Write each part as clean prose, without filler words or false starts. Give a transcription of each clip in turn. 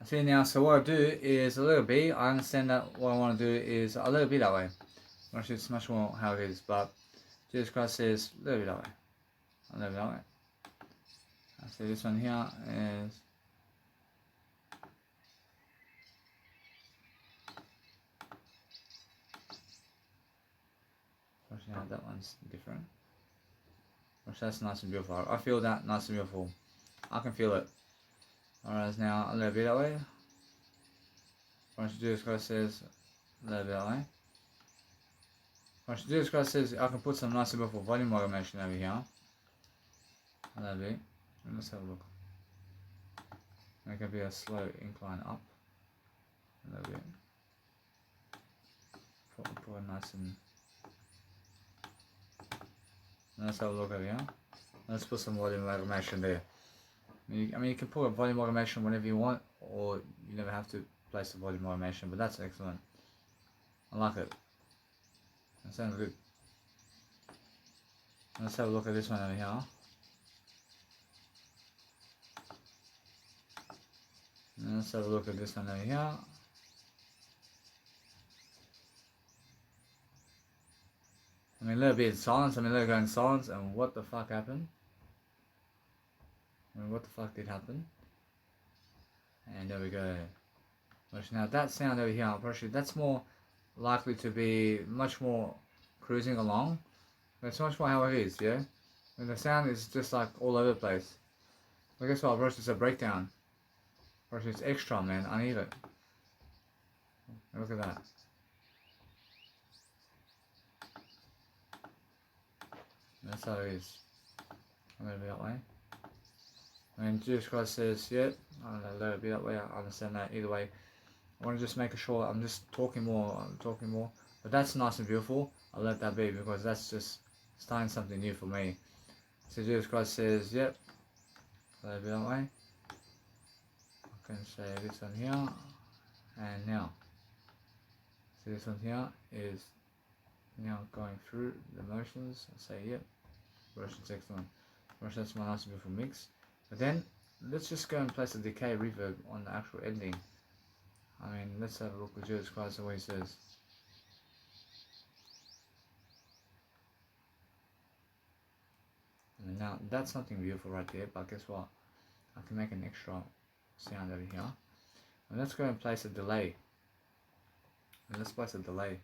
See now, so what I do is a little bit, I understand that what I want to do is a little bit that way. Actually, it's much more how it is, but Jesus Christ says a little bit that way. A little bit that way. So this one here is actually now that one's different. Which that's nice and beautiful. I feel that nice and beautiful. I can feel it. Whereas now a little bit that way. Once Jesus Christ says a little bit that way. Once Jesus Christ says I can put some nice and beautiful volume automation over here. A little bit. And let's have a look. Make it be a slow incline up. A little bit. Put it nice and let's have a look over here. Let's put some volume automation there. I mean, you can put a volume automation whenever you want, or you never have to place a volume automation, but that's excellent. I like it. That sounds good. Let's have a look at this one over here. And let's have a look at this one over here. I mean, a little bit in silence. I mean, let it go in silence. And what the fuck happened? I mean, what the fuck did happen? And there we go. Now that sound over here, actually, that's more likely to be much more cruising along. That's much more how it is, yeah? And the sound is just like all over the place. But guess what, bro? It's a breakdown. Bro, it's extra, man. I need it. Look at that. That's how it is. I'm gonna be that way. When Jesus Christ says, yeah, I don't know, let it be that way. I understand that either way. I want to just make sure I'm just talking more. But that's nice and beautiful. I'll let that be because that's just starting something new for me. So Jesus Christ says, yep, let it be that way. I can say this one here, and now. So this one here is now going through the motions. I say, yep, version's excellent. Version, that's my nice and beautiful mix. But then, let's just go and place a decay reverb on the actual ending. I mean, let's have a look at Jesus Christ and what he says. And now, that's something beautiful right there, but guess what? I can make an extra sound over here. And let's go and place a delay. And let's place a delay.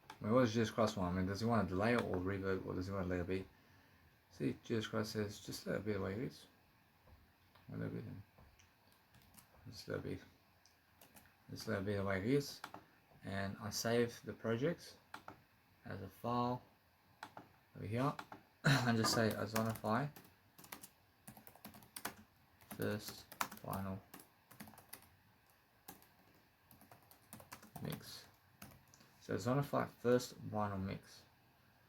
I mean, what does Jesus Christ want? I mean, does he want a delay or reverb, or does he want to let it be? See, Jesus Christ says, just let it be the way it is. A little bit. Just let it be. Just let it be the way it is. And I save the project as a file over here. And just say Ozonify first final mix. So Ozonify first vinyl mix.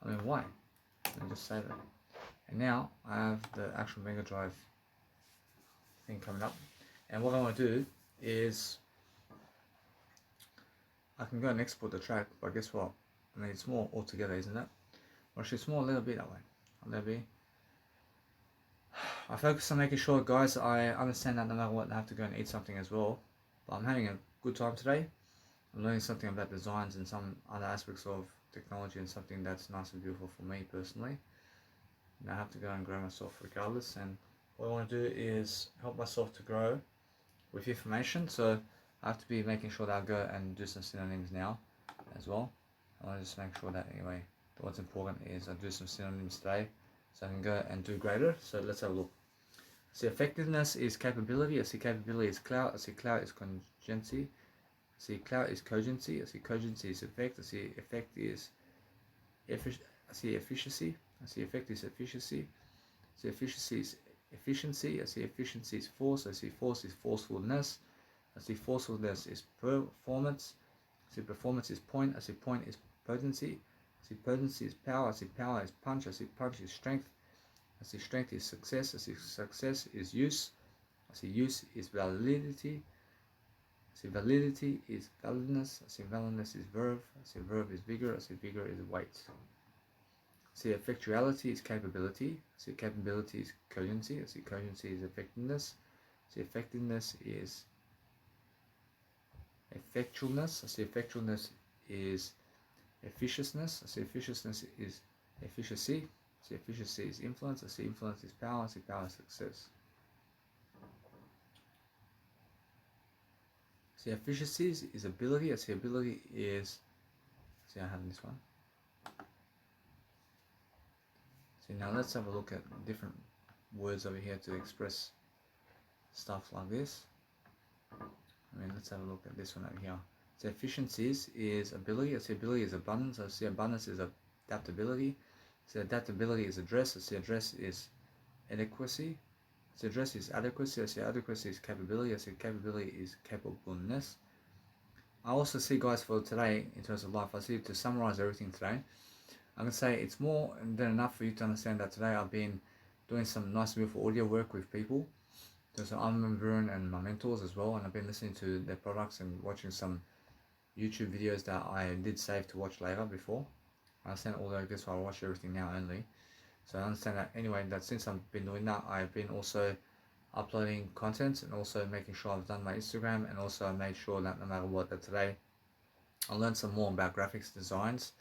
I mean, why? And just save it. And now I have the actual Mega Drive thing coming up. And what I want to do is I can go and export the track, but guess what? I mean, it's more altogether, isn't it? Or actually, it's more a little bit that way. A little bit. I focus on making sure, guys, I understand that no matter what, I have to go and eat something as well. But I'm having a good time today. I'm learning something about designs and some other aspects of technology and something that's nice and beautiful for me personally. And I have to go and grow myself regardless. And what I want to do is help myself to grow with information. So I have to be making sure that I go and do some synonyms now as well. I want to just make sure that anyway, what's important is I do some synonyms today so I can go and do greater. So let's have a look. See, effectiveness is capability. I see capability is clout. I see clout is contingency. I see clout is cogency. I see cogency is effect. I see effect is I see efficiency. I see effect is efficiency. I see efficiency is efficiency. I see efficiency is force. I see force is forcefulness. I see forcefulness is performance. I see performance is point. I see point is potency. I see potency is power. I see power is punch. I see punch is strength. I see strength is success. I see success is use. I see use is validity. I see validity is validness. I see validness is verb. I see verb is vigor. I see vigor is weight. I see effectuality is capability. I see capability is cogency. I see cogency is effectiveness. I see effectiveness is effectualness. I see effectualness is efficiousness. I see efficiousness is efficiency. I see efficiency is influence. I see influence is power. I see power is success. I see efficiency is ability. I see ability is, see I have this one. So now let's have a look at different words over here to express stuff like this. Let's have a look at this one over here. So efficiencies is ability. I see ability is abundance. I see abundance is adaptability. I see adaptability is address. I see address is adequacy. I see address is adequacy. I see adequacy is capability. I see capability is capableness. I also see, guys, for today, in terms of life, I see, to summarize everything today, I can say it's more than enough for you to understand that today I've been doing some nice, beautiful audio work with people. There's Armin Van Buuren and my mentors as well, and I've been listening to their products and watching some YouTube videos that I did save to watch later before. I understand, although I guess I'll watch everything now only. So I understand that anyway, that since I've been doing that, I've been also uploading content and also making sure I've done my Instagram, and also I made sure that no matter what, that today I learned some more about graphics designs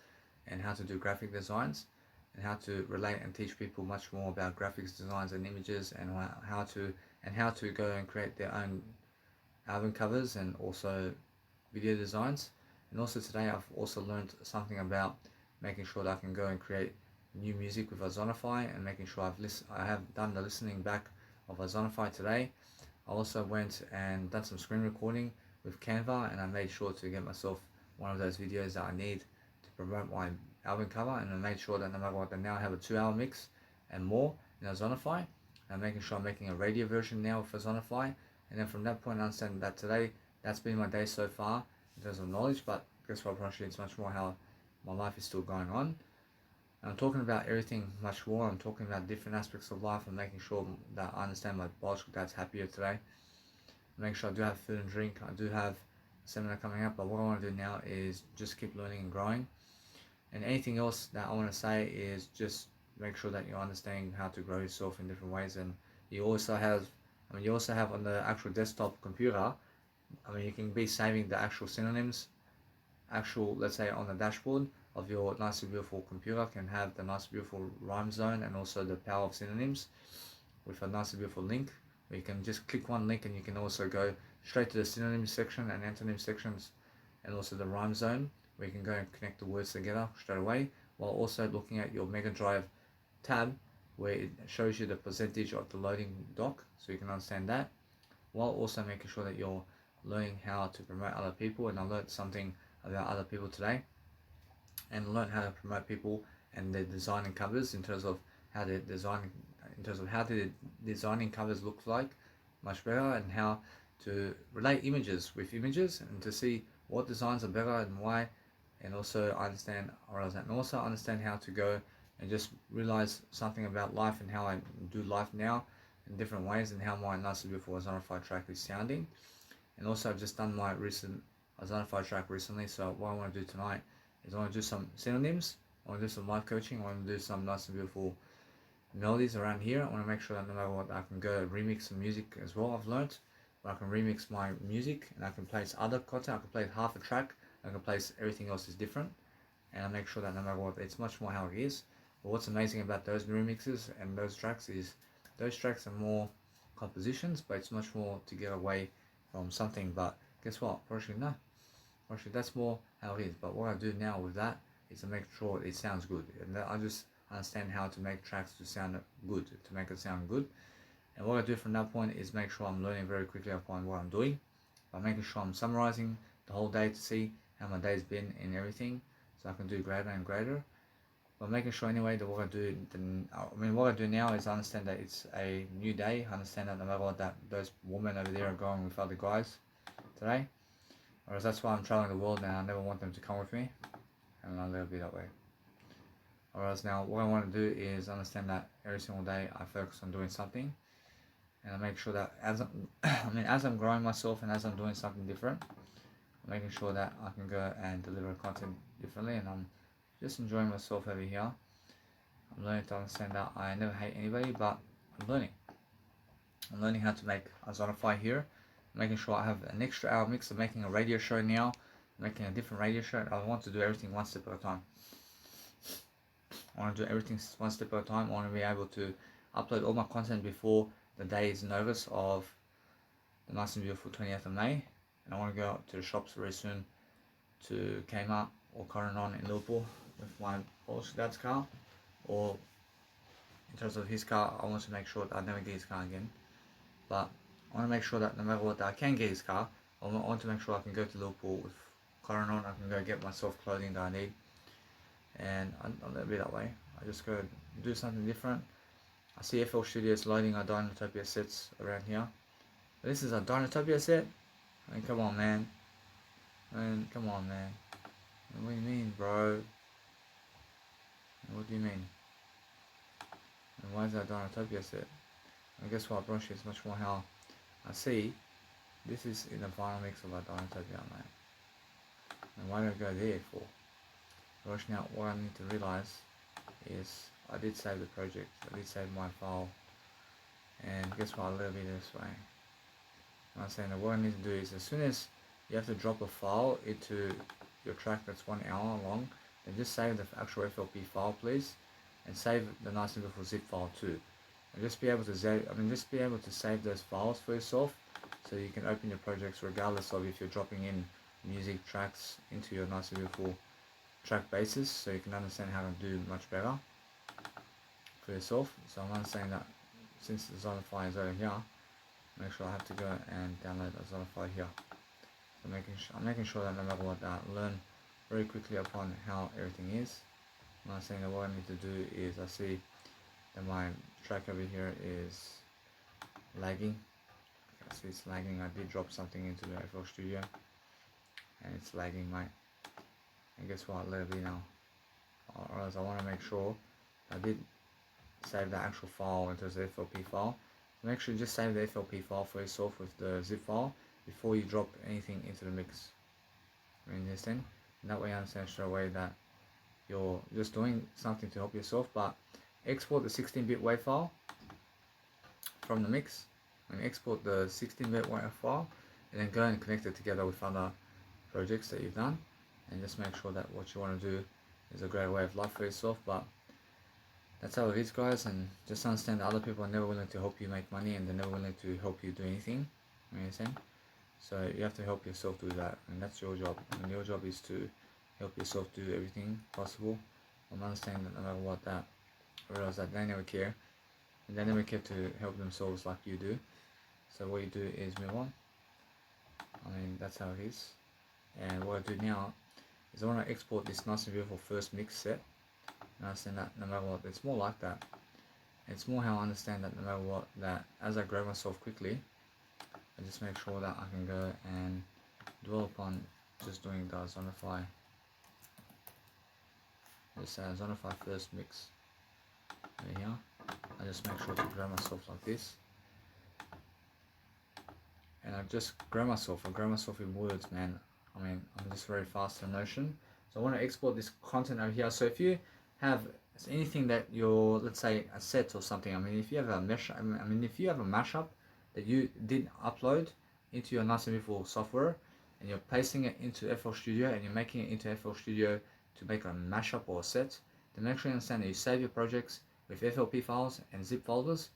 and how to do graphic designs, and how to relate and teach people much more about graphics designs and images, and how to go and create their own album covers and also video designs. And also today I've also learned something about making sure that I can go and create new music with Ozonify, and making sure I have done the listening back of Ozonify today. I also went and done some screen recording with Canva, and I made sure to get myself one of those videos that I need to promote my album cover, and I made sure that no matter what, I now have a 2-hour mix and more in Ozonify. I'm making sure I'm making a radio version now with Ozonify, and then from that point I understand that today, that's been my day so far in terms of knowledge. But guess what, actually it's much more how my life is still going on. And I'm talking about everything much more. I'm talking about different aspects of life. I'm making sure that I understand my biological dad's happier today. I'm making sure I do have food and drink. I do have a seminar coming up, but what I want to do now is just keep learning and growing. And anything else that I want to say is just make sure that you're understanding how to grow yourself in different ways. And you also have on the actual desktop computer, you can be saving the actual synonyms, let's say on the dashboard of your nice and beautiful computer, can have the nice and beautiful rhyme zone and also the power of synonyms with a nice and beautiful link, where you can just click one link and you can also go straight to the synonym section and antonym sections, and also the rhyme zone, where you can go and connect the words together straight away, while also looking at your Mega Drive tab, where it shows you the percentage of the loading dock, so you can understand that, while also making sure that you're learning how to promote other people. And I learned something about other people today, and learn how to promote people and their designing covers, in terms of how they're designing, designing covers look like much better, and how to relate images with images, and to see what designs are better and why. And also understand how to go and just realize something about life and how I do life now in different ways, and how my nice and beautiful Ozonify track is sounding. And also I've just done my recent Ozonify track recently, so what I want to do tonight is I want to do some synonyms, I want to do some life coaching, I want to do some nice and beautiful melodies around here. I want to make sure that no matter what, I can go remix some music as well. I've learned I can remix my music, and I can place other content. I can play half a track, I can place everything else is different, and I make sure that no matter what, it's much more how it is. But what's amazing about those remixes and those tracks is those tracks are more compositions, but it's much more to get away from something. But guess what? Actually that's more how it is. But what I do now with that is to make sure it sounds good, and I just understand how to make tracks to sound good, to make it sound good. And what I do from that point is make sure I'm learning very quickly upon what I'm doing, by making sure I'm summarizing the whole day to see how my day's been and everything, so I can do greater and greater. But making sure anyway that what I do now is I understand that it's a new day. I understand that no matter what, that those women over there are going with other guys today, whereas that's why I'm traveling the world, and I never want them to come with me, and I'll let it be that way. Whereas now what I want to do is understand that every single day I focus on doing something, and I make sure that as I'm growing myself and as I'm doing something different, I'm making sure that I can go and deliver content differently, and I'm just enjoying myself over here. I'm learning to understand that I never hate anybody, but I'm learning how to make Ozonify here, making sure I have an extra hour mix. I'm making a radio show now, making a different radio show. I want to do everything one step at a time. I want to do everything one step at a time. I want to be able to upload all my content before the day is notice of the nice and beautiful 20th of May. And I want to go up to the shops very soon to Kmart or Cotton On in Liverpool with my Polish dad's car. Or in terms of his car, I want to make sure that I never get his car again. But I want to make sure that no matter what, that I can get his car. I want to make sure I can go to Liverpool with Cotton On. I can go get myself clothing that I need. And I'll let it be that way. I just go do something different. I see FL Studios loading our Dinotopia sets around here. But this is a Dinotopia set? I mean, come on, man. Come on, man. What do you mean, bro? What do you mean? And why is that Dinotopia set? And guess what, Brunch is much more how I see this is in the vinyl mix of our Dinotopia, mate. And why do I go there for? Brunch, now what I need to realize is I did save the project. I did save my file. And guess what, I'll leave it this way. I'm saying that what I need to do is as soon as you have to drop a file into your track that's 1 hour long, then just save the actual FLP file, please, and save the nice and beautiful zip file too. And just be able to save those files for yourself, so you can open your projects regardless of if you're dropping in music tracks into your nice and beautiful track basis, so you can understand how to do much better for yourself. So I'm understanding that since the Zonify is over here, make sure I have to go and download the Zonify here. So I'm making sure that no matter what, I learn very quickly upon how everything is. I'm not saying that what I need to do is, I see that my track over here is lagging. I see it's lagging. I did drop something into the FL Studio and it's lagging, mate. And guess what, let it be now. Or else I want to make sure I did save the actual file into the FLP file. So make sure you just save the FLP file for yourself with the zip file before you drop anything into the mix. You understand? And that way you understand straight away that you're just doing something to help yourself. But export the 16-bit WAV file from the mix, and export the 16-bit WAV file, and then go and connect it together with other projects that you've done, and just make sure that what you want to do is a great way of life for yourself. But that's how it is, guys, and just understand that other people are never willing to help you make money, and they're never willing to help you do anything. You understand? So you have to help yourself do that, and that's your job. And your job is to help yourself do everything possible. I'm understanding that no matter what, that realize that they never care, and they never care to help themselves like you do. So what you do is move on. I mean, that's how it is. And what I do now is I want to export this nice and beautiful first mix set. And I understand that no matter what, it's more like that. It's more how I understand that no matter what, that as I grow myself quickly, I just make sure that I can go and dwell upon just doing the Zonify. This Zonify first mix over here. I just make sure to grow myself like this. And I just grow myself in words, man. I mean, I'm just very fast in Notion. So I want to export this content over here. So if you have anything that you're, let's say, a set or something, I mean, if you have a mesh, if you have a mashup that you did upload into your nice and beautiful software, and you're pasting it into FL Studio, and you're making it into FL Studio to make a mashup or a set, then make sure you understand that you save your projects with FLP files and zip folders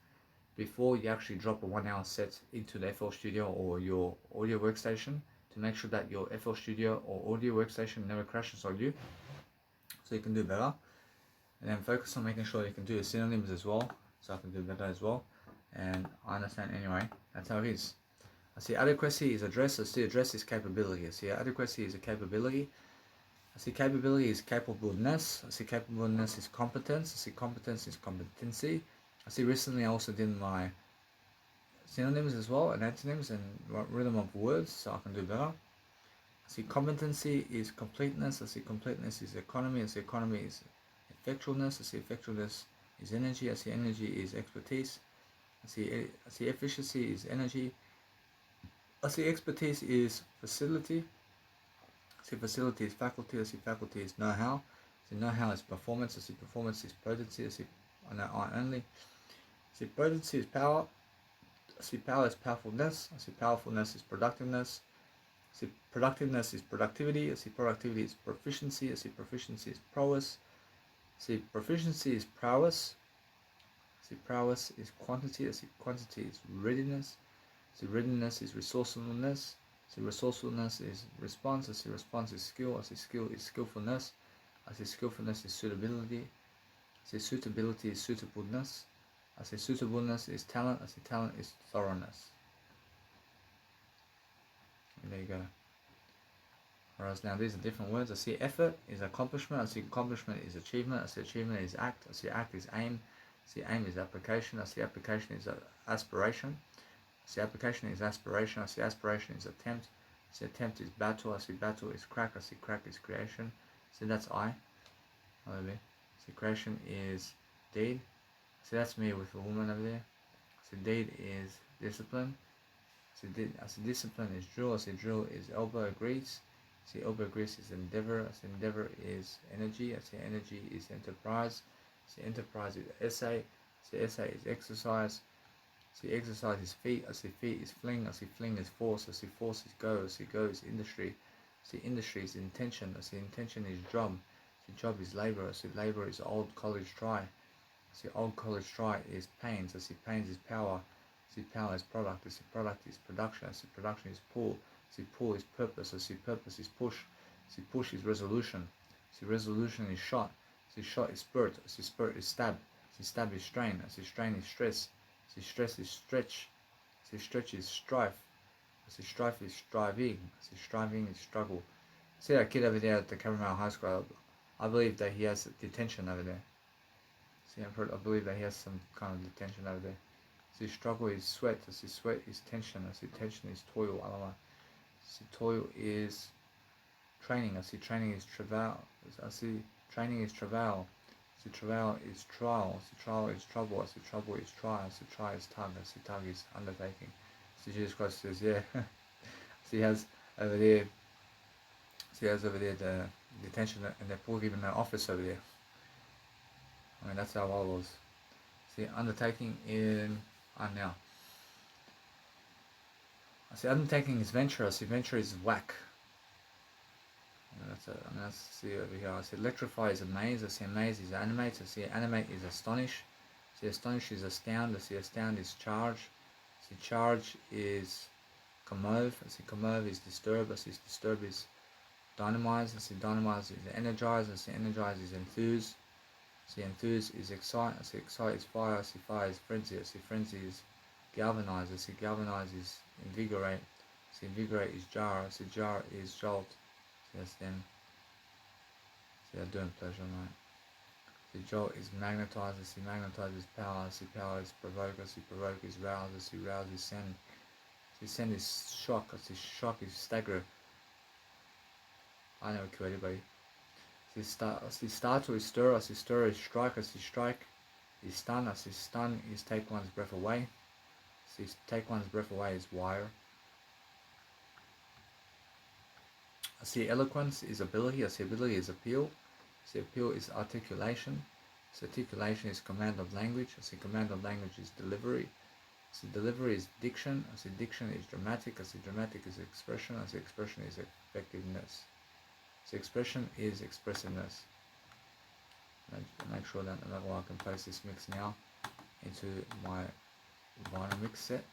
before you actually drop a 1 hour set into the FL Studio or your audio workstation, to make sure that your FL Studio or audio workstation never crashes on you, so you can do better. And then focus on making sure you can do your synonyms as well, so I can do better as well. And I understand anyway, that's how it is. I see adequacy is address, I see address is capability, I see adequacy is a capability, I see capability is capableness, I see capableness is competence, I see competence is competency. I see recently I also did my synonyms as well, and antonyms and rhythm of words, so I can do better. I see competency is completeness, I see completeness is economy, I see economy is effectualness, I see effectualness is energy, I see energy is expertise, I see efficiency is energy, I see expertise is facility, I see facility is faculty, I see faculty is know-how, I see know-how is performance, I see performance is potency, I see I know I only, I see potency is power, I see power is powerfulness. I see powerfulness is productiveness. I see productiveness is productivity. I see productivity is proficiency. I see proficiency is prowess. I see proficiency is prowess. I see prowess is quantity. I see quantity is readiness. I see readiness is resourcefulness. I see resourcefulness is response. I see response is skill. I see skill is skillfulness. I see skillfulness is suitability. I see suitability is suitableness. I say suitableness is talent. I say talent is thoroughness. And there you go. Whereas now these are different words. I see effort is accomplishment. I see accomplishment is achievement. I see achievement is act. I see act is aim. I see aim is application. I see application is aspiration. I see application is aspiration. I see aspiration is attempt. I see attempt is battle. I see battle is crack. I see crack is creation. See, that's I. Over there. See, creation is deed. See, that's me with a woman over there. See, deed is discipline. I see discipline is drill. I see drill is elbow grease. I see elbow grease is endeavor. I see endeavor is energy. I see energy is enterprise. I see enterprise is essay. I see essay is exercise. I see exercise is feet. I see feet is fling. I see fling is force. I see force is go. I see go is industry. I see industry is intention. I see intention is job. I see job is labor. I see labor is old college try. I see old college try is pains. I see pains is power. I see power is product. I see product is production. I see production is pull. I see pull is purpose. I see purpose is push. I see push is resolution. I see resolution is shot. I see shot is spurt. I see spurt is stab. I see stab is strain. I see strain is stress. I see stress is stretch. I see stretch is strife. I see strife is striving. I see striving is struggle. I see that kid over there at the Caramel High School. I believe that he has detention over there. See, I believe that he has some kind of detention over there. I see struggle is sweat. I see sweat is tension. I see tension is toil. I don't know. I see toil is training. I see training is travail. I see training is travail. I see travail is trial. I see trial is trouble. I see trouble is try. I see try is tug. I see tug is undertaking. I see Jesus Christ says, yeah. See, he has over there. See, he has over there the detention, and they're probably even an office over there. I mean, that's how I was. See, undertaking in now. I see undertaking is venture. I see venture is whack. That's see over here. I see electrify is amaze. I see amaze is animate. I see animate is astonish. I see astonish is astound. I see astound is charge. I see charge is commove. I see commove is disturb. I see disturb is dynamize. I see dynamize is energize. I see energize is enthuse. I see enthuse is excite. I see excite is fire. I see fire is frenzy. I see frenzy is galvanize. I see galvanize is invigorate. I see invigorate is jar. I see jar is jolt. Yes, then. See, I'm doing pleasure, mate. See, jolt is magnetize. I see magnetize is power. I see power is provoke. I see provoke is rouse. I see rouse is send. I see send is shock. I see shock is stagger. I never kill anybody. I see startle is stir. I see stir is strike. I see strike is stun. I see stun is take one's breath away. I see take one's breath away is wire. I see eloquence is ability. I see ability is appeal. I see appeal is articulation. I see articulation is command of language. I see command of language is delivery. I see delivery is diction. I see diction is dramatic. I see dramatic is expression. I see expression is effectiveness. I see expression is expressiveness. Make sure that I can place this mix now into my vinyl mix set.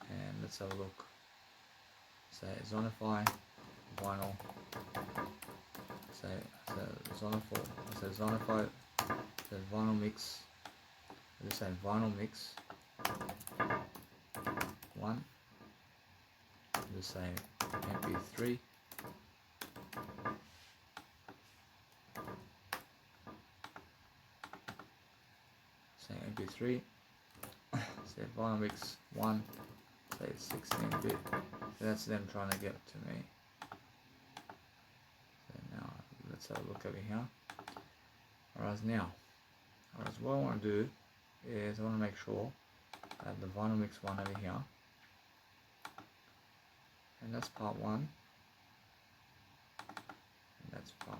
And let's have a look. Say Zonify, vinyl, say Zonify, say vinyl mix, I just say vinyl mix, 1, just say MP3, say MP3, say vinyl mix 1, say 16-bit. That's them trying to get to me. So now let's have a look over here. Whereas what I want to do is I want to make sure I have the vinyl mix 1 over here. And that's part 1. And that's part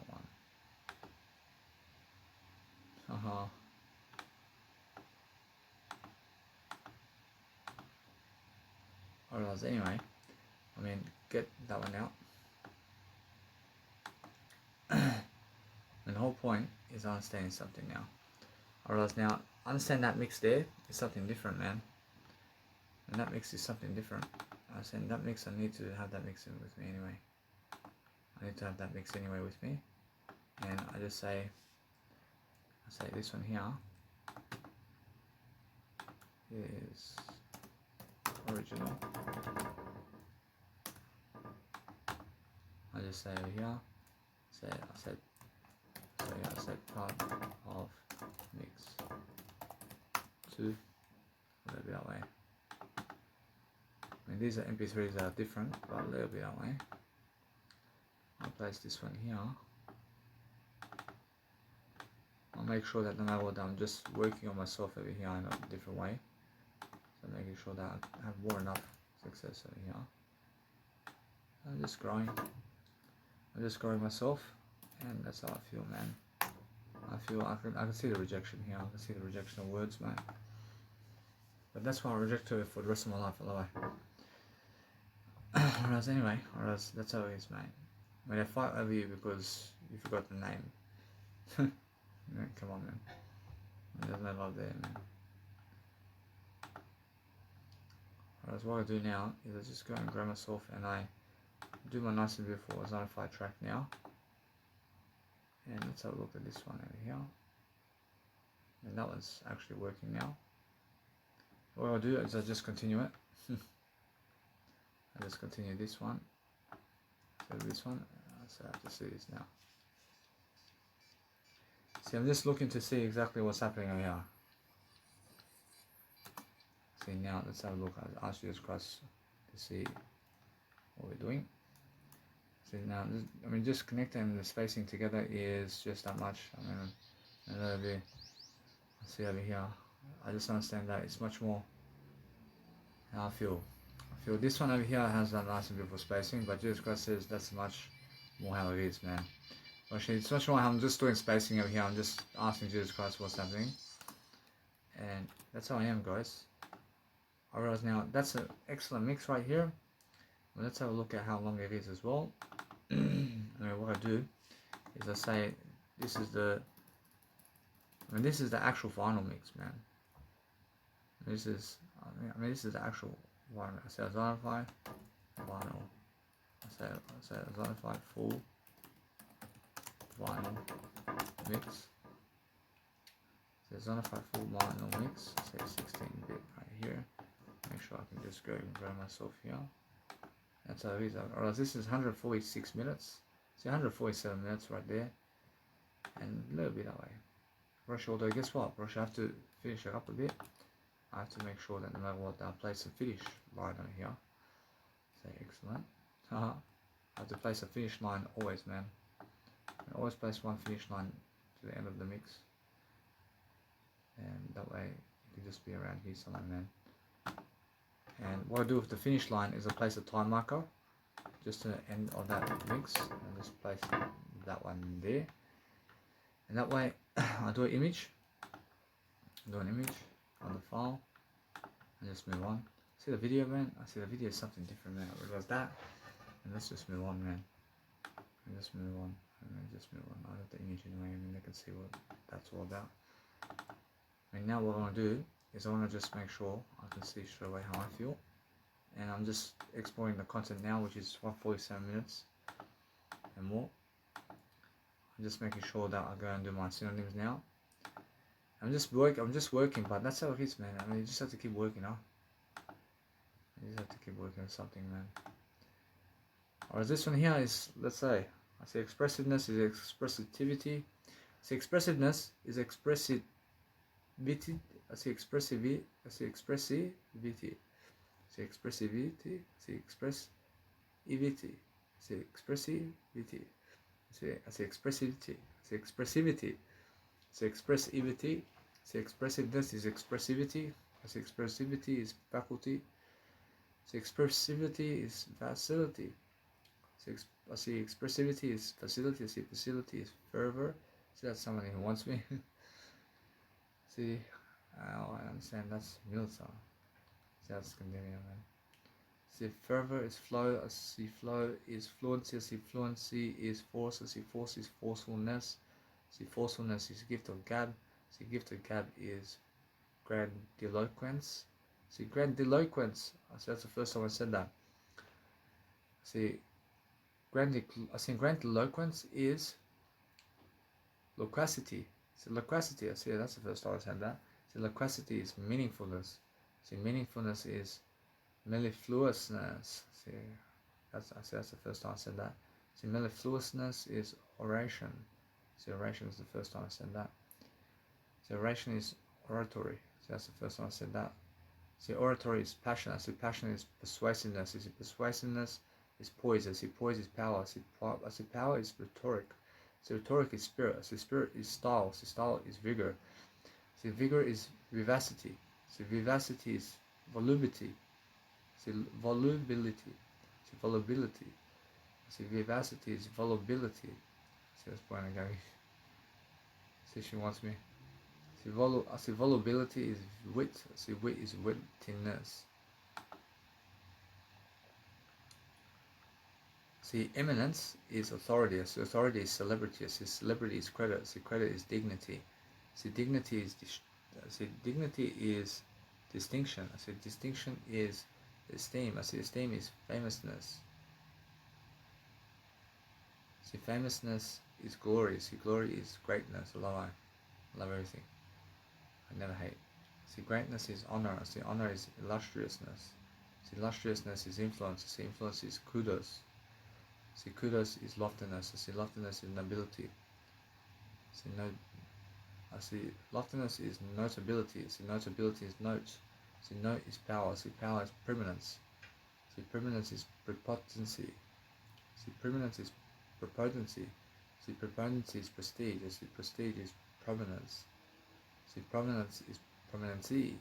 1. Or else anyway, I mean, get that one out. And the whole point is understanding something now. Or else now, understand that mix there is something different, man. And that mix is something different. I said that mix, I need to have that mix in with me anyway. I need to have that mix anyway with me. And I just say, this one here is original. I just say over here, I said part of mix 2, a little bit that way. I mean, these are MP3s that are different, but a little bit that way. I'll place this one here. I'll make sure that no matter what, I'm just working on myself over here in a different way. So making sure that I have more enough success over here. I'm just growing myself, and that's how I feel, man. I can see the rejection here. I can see the rejection of words, man. But that's why I reject it for the rest of my life, otherwise. Whereas anyway, that's how it is, man. When they fight over you because you forgot the name. Man, come on, man. There's no love there, man. Whereas what I do now is I just go and grab myself and I do my nice and beautiful Zonify track now. And let's have a look at this one over here. And that one's actually working now. What I'll do is I just continue it. I just continue this one. So this one. So I have to see this now. See, I'm just looking to see exactly what's happening over here. See, now let's have a look. I'll ask you this cross to see what we're doing. See, now, I mean, just connecting the spacing together is just that much. I mean, a little bit. See over here. I just understand that it's much more how I feel. I feel this one over here has that nice and beautiful spacing, but Jesus Christ says that's much more how it is, man. Actually, it's much more how I'm just doing spacing over here. I'm just asking Jesus Christ what's happening. And that's how I am, guys. I realize now that's an excellent mix right here. Well, let's have a look at how long it is as well. Anyway, what I do is I say this is the actual vinyl mix, man. This is the actual vinyl. I say Zonify vinyl. I say Zonify full vinyl mix. So Zonify full vinyl mix. Say 16-bit right here. Make sure I can just go and grab myself here. That's how it is. Or else this is 146 minutes. See, 147 minutes right there. And a little bit that way. Brush, although guess what? Brush, I have to finish it up a bit. I have to make sure that no matter what, I place a finish line on here. Say excellent. I have to place a finish line always, man. I always place one finish line to the end of the mix. And that way, you can just be around here somewhere, man. And what I do with the finish line is I place a time marker just to the end of that mix, and just place that one there. And that way, I do an image. On the file, and just move on. See the video, man? I see the video is something different, man. I realize that. And let's just move on, man. And just move on. I have the image anyway, and then they can see what that's all about. And now what I want to do is I want to just make sure I can see straight away how I feel. And I'm just exploring the content now, which is 147 minutes and more. I'm just making sure that I go and do my synonyms now. I'm just working, but that's how it is, man. I mean, you just have to keep working, huh? You just have to keep working on something, man. Or this one here is, let's say, I say expressiveness is expressivity. I say expressiveness is expressivity. I say expressivity. I say expressivity. I say expressivity. I say expressivity. I say expressivity. I say expressivity. I say expressivity. So expressivity, so expressiveness is expressivity, so expressivity is faculty, so expressivity is facility, so I see expressivity is facility, I see facility is fervor. See, that's somebody who wants me. See, I understand that's Milton. See, that's Scandinavia, man. See, fervor is flow. I see flow is fluency. I see fluency is force. I see force is forcefulness. I see forcefulness is gift of gab. I see gift of gab is grandiloquence. See, grandiloquence. I see that's the first time I said that. See, grandiloquence is loquacity. See, loquacity. I see that's the first time I said that. See, loquacity is meaningfulness. See, meaningfulness is mellifluousness. See, that's the first time I said that. See, mellifluousness is oration. See, oration is the first time I said that. See, oration is oratory. See, that's the first time I said that. See, oratory is passion. See, passion is persuasiveness. See, persuasiveness is poise. See, poise is power. See, power is rhetoric. See, rhetoric is spirit. See, spirit is style. See, style is vigor. See, vigor is vivacity. See, vivacity is volubility. See, volubility. See, volubility. See, vivacity is volubility. See, that's point I'm going. See, she wants me. See, volubility is wit. See, wit is wittiness. See, eminence is authority. See, authority is celebrity. See, celebrity is credit. See, credit is dignity. See, dignity is distinction. I see, distinction is esteem. I see, esteem is famousness. See, famousness is glory. See, glory is greatness. I love everything. I never hate. See, greatness is honor. I see, honor is illustriousness. See, illustriousness is influence. I see, influence is kudos. See, kudos is loftiness. I see, loftiness is nobility. See, I see, loftiness is notability. See, notability is note. See, note is power. See, power is preeminence. See, preeminence is prepotency. See, preeminence is prepotency. See, prepotency is prestige. See, prestige is prominence. See, prominence is prominency.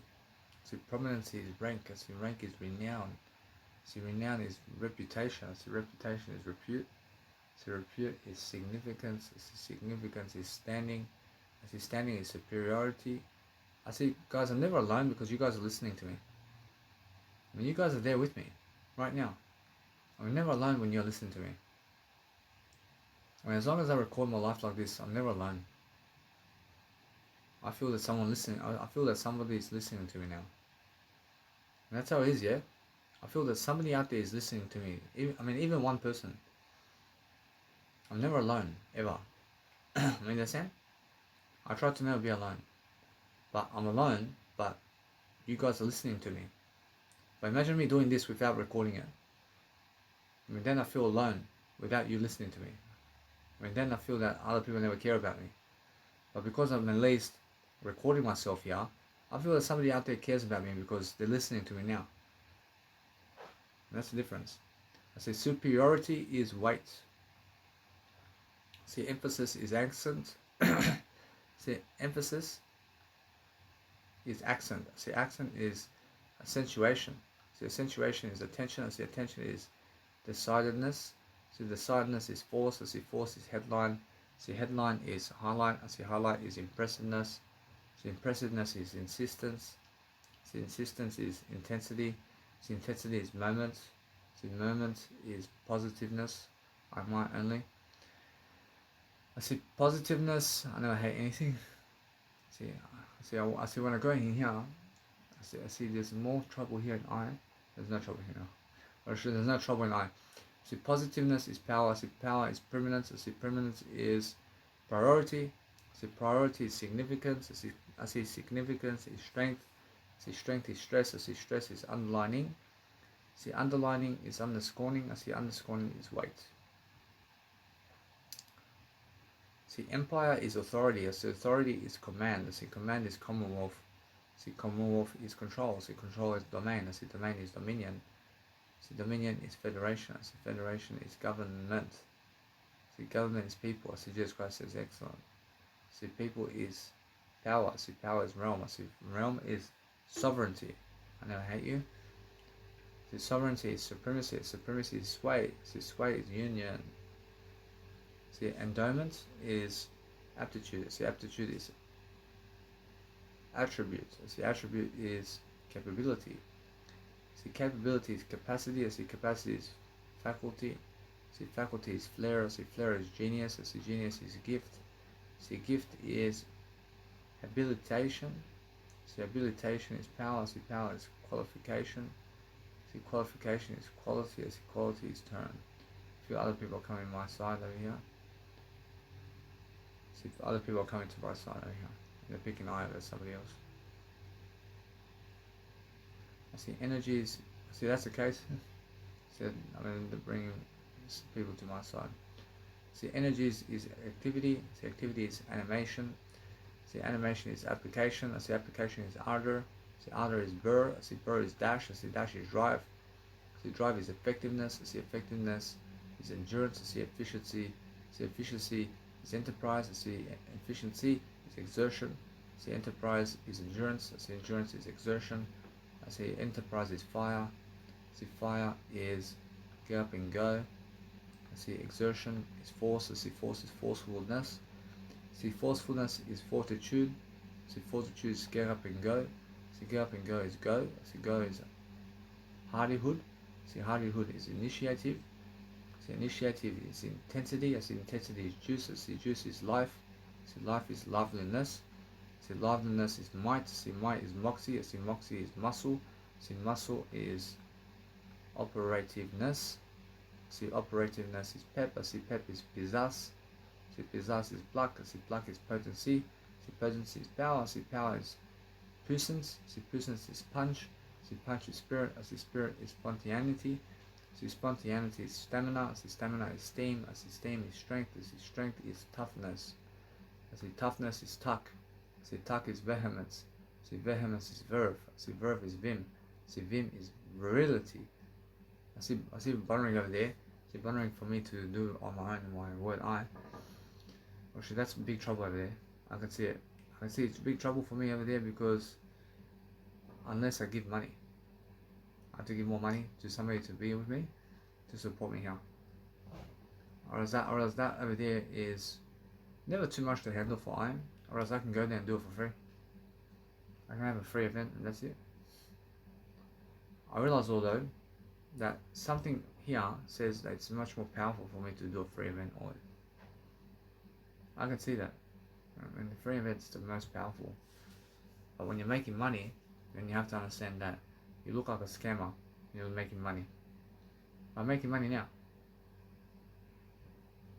See, prominency is rank. See, rank is renown. See, renown is reputation. See, reputation is repute. See, repute is significance. See, significance is standing. I see, standing is superiority. I see, guys, I'm never alone because you guys are listening to me. I mean, you guys are there with me right now. I'm never alone when you're listening to me. I mean, as long as I record my life like this, I'm never alone. I feel that someone listening. I feel that somebody is listening to me now. And that's how it is, yeah? I feel that somebody out there is listening to me. Even one person. I'm never alone, ever. I mean, understand? I try to never be alone. But I'm alone, but you guys are listening to me. But imagine me doing this without recording it. I mean, then I feel alone without you listening to me. I mean, then I feel that other people never care about me. But because I'm at least recording myself here, I feel that somebody out there cares about me because they're listening to me now. And that's the difference. I say superiority is weight. See, emphasis is accent. See, emphasis is accent. See, accent is accentuation. See, accentuation is attention. See, attention is decidedness. See, decidedness is force. I see, force is headline. See, headline is highlight. I see, highlight is impressiveness. See, impressiveness is insistence. See, insistence is intensity. See, intensity is moment. See, moment is positiveness. I might only. I see positiveness. I never hate anything. I see when I go in here. I see there's more trouble here in I. There's no trouble here now. Or actually, there's no trouble in I. See, positiveness is power. I see, power is preeminence. I see, preeminence is priority. I see, priority is significance. I see significance is strength. I see, strength is stress. I see, stress is underlining. I see, underlining is underscoring. I see, underscoring is weight. See, empire is authority. I see, authority is command. I see, command is commonwealth. I see, commonwealth is control. I see, control is domain. I see, domain is dominion. I see, dominion is federation. I see, federation is government. I see, government is people. I see, Jesus Christ is excellent. I see, people is power. I see, power is realm. I see, realm is sovereignty. I never hate you. I see, sovereignty is supremacy. Supremacy is sway. I see, sway is union. See, endowment is aptitude. See, aptitude is attribute. See, attribute is capability. See, capability is capacity. I see capacity is faculty. I see faculty is flair. I see flair is genius. I see genius is gift. I see gift is habilitation. I see habilitation is power. I see power is qualification. I see qualification is quality. I see quality is turn. A few other people are coming my side over here. See, if other people are coming to my side over here. They're picking eye over somebody else. I see energies. See, that's the case. So I'm going to bring people to my side. See, energies is activity. See, activity is animation. See, animation is application. I see application is ardor. I see ardor is burr. I see burr is dash. I see dash is drive. I see drive is effectiveness. I see effectiveness is endurance. I see efficiency. I see efficiency is enterprise. I see efficiency is exertion. I see enterprise is endurance. I see endurance is exertion. I see enterprise is fire. I see fire is get up and go. I see exertion is force. I see force is forcefulness. I see forcefulness is fortitude. I see fortitude is get up and go. I see get up and go is go. I see go is hardihood. I see hardihood is initiative. I see initiative is intensity. I see intensity is juice. I see juice is life. I see life is liveliness. I see liveliness is might. I see might is moxie. I see moxie is muscle. I see muscle is operativeness. I see operativeness is pep. I see pep is pizzazz. I see pizzazz is pluck. I see pluck is potency. I see potency is power. I see power is puissance. I see puissance is punch. I see punch is spirit. I see spirit is spontaneity. I see spontaneity is stamina. I see stamina is steam. I see steam is strength. I see strength is toughness. I see toughness is tuck. I see tuck is vehemence. I see vehemence is verve. I see verve is vim. I see vim is virility. I see buttering over there. I see buttering for me to do on my own in my word eye. Actually, that's big trouble over there. I can see it. I can see it's big trouble for me over there because unless I give money, I have to give more money to somebody to be with me, to support me here. Or else that over there is never too much to handle for IM. Or else I can go there and do it for free. I can have a free event and that's it. I realize although that something here says that it's much more powerful for me to do a free event or I can see that. And the free event's the most powerful. But when you're making money, then you have to understand that you look like a scammer. You're making money. I'm making money now.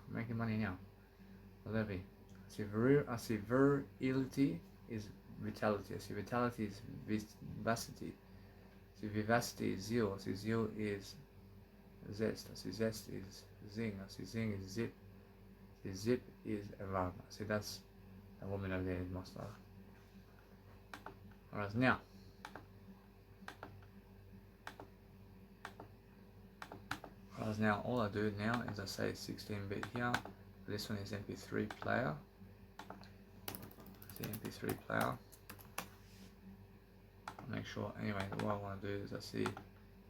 I'm making money now. What will that be? I see virility is vitality. I see vitality is vivacity. I see vivacity is zeal. I see zeal is zest. I see zest is zing. I see zing is zip. I see zip is evam. I see that's the woman over there is my style. Alright, now. Alright, now all I do now is I say 16-bit here. This one is MP3 player. See MP3 player. I'll make sure anyway what I want to do is I see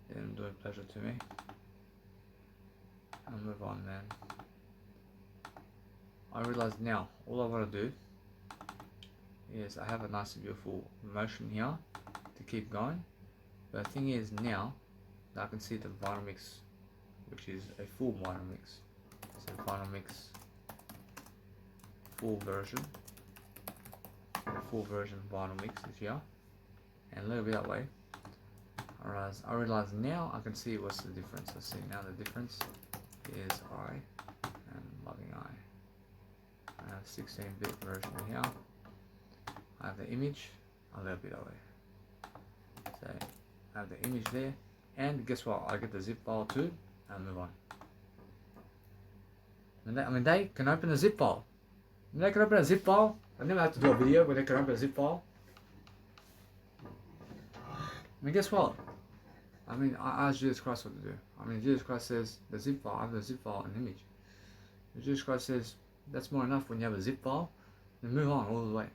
them doing pleasure to me. I'll move on man. I realize now all I want to do is I have a nice beautiful motion here to keep going. But the thing is now that I can see the vinyl mix, which is a full vinyl mix. So vinyl mix full version vinyl mix is here and a little bit that way. Alright, I realize now I can see what's the difference. I see now the difference is I and loving I. I have 16-bit version here. I have the image a little bit that way. So I have the image there and guess what? I get the zip file too and move on. I mean they can open a zip file. They can open a zip file. I never had to do a video where they can open a zip file. I mean, guess what? I mean, I asked Jesus Christ what to do. I mean, Jesus Christ says the zip file, I have the zip file and image. Jesus Christ says that's more enough when you have a zip file. Then move on all the way.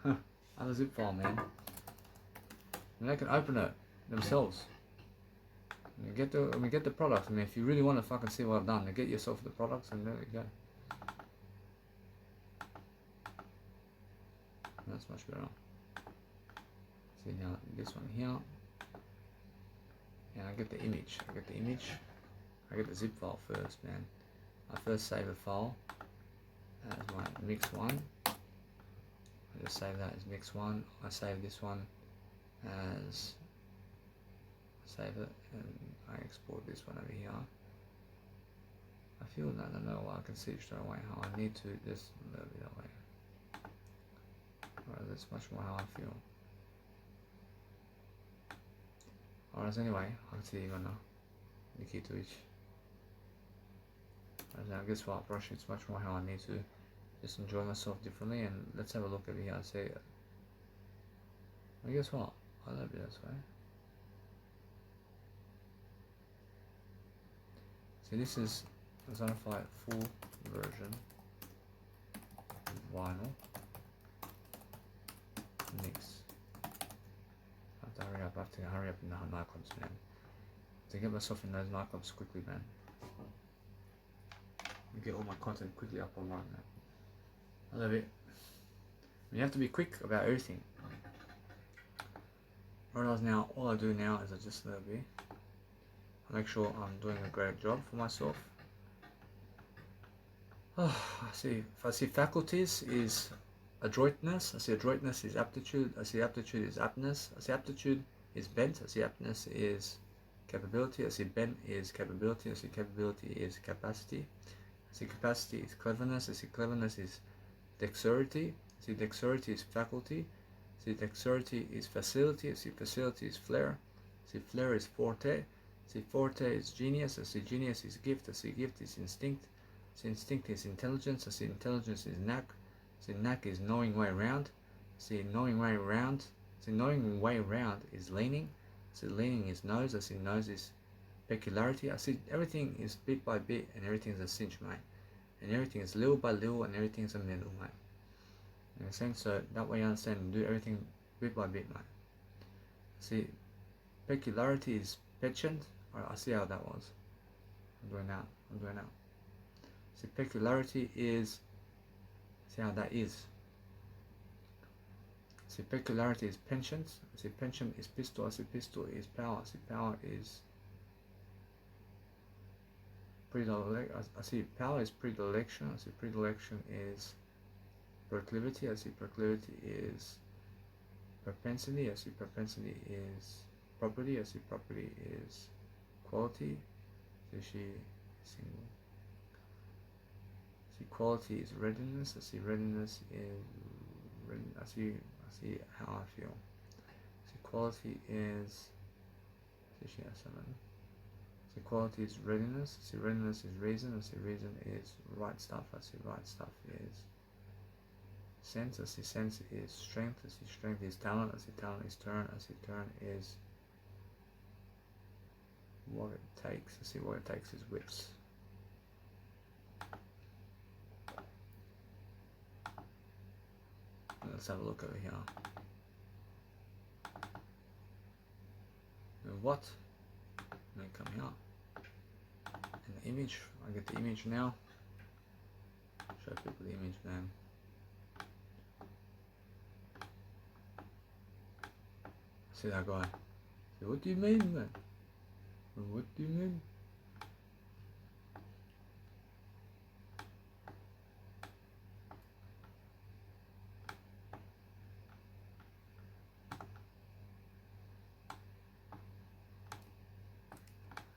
Huh, I have a zip file, man. And they can open it themselves. And get the products. I mean, if you really want to fucking see what I've done, then get yourself the products and there you go. That's much better. See now this one here. and I get the image. I get the zip file first, man. I first save the file as my mix one. I just save that as mix one. I save this one as save it, and I export this one over here. I feel that I know I can see it straight away how I need to just a little bit that way. Alright, that's much more how I feel. Alright, so anyway, I can see you're gonna the key to each. Alright, now guess what? Brush it's much more how I need to just enjoy myself differently, and let's have a look over here and see. Well, guess what? I love it this way. See, this is a Zonify full version vinyl mix. I have to hurry up in the nightclubs, man. To get myself in those nightclubs quickly, man. Get all my content quickly up online, man. I love it. You have to be quick about everything. Whereas now, all I do now is I just let it be. I make sure I'm doing a great job for myself. Oh, I see faculties is adroitness. I see adroitness is aptitude. I see aptitude is aptness. I see aptitude is bent. I see aptness is capability. I see bent is capability. I see capability is capacity. I see capacity is cleverness. I see cleverness is dexterity. I see dexterity is faculty. I see dexterity is facility. I see facility is flair. I see flair is forte. I see forte is genius. I see genius is gift. I see gift is instinct. I see instinct is intelligence. I see intelligence is knack. I see knack is knowing way around. I see knowing way around. I see knowing way around is leaning. I see leaning is nose. I see nose is peculiarity. I see everything is bit by bit, and everything is a cinch, mate. And everything is little by little, and everything is a middle, mate. You understand? So that way you understand and do everything bit by bit, mate. See, peculiarity is petulant. Alright, I see how that was. I'm doing that. See, peculiarity is, see how that is. See, peculiarity is penchant. I see penchant is pistol. I see pistol is power. I see power is predilection. I see power is predilection. I see predilection is proclivity. I see proclivity is propensity. I see propensity is property. I see property is quality. I see single. I see quality is readiness. I see readiness is I see how I feel. I see quality is seven. I see quality is readiness. I see readiness is reason. I see reason is right stuff. I see right stuff is sense. I see sense is strength. I see strength is talent. I see talent is turn. I see turn is what it takes. I see what it takes is whips. Let's have a look over here. And what? And then come here. And the image. I get the image now. Show people the image, man. See that guy. Say, what do you mean, man? What do you mean?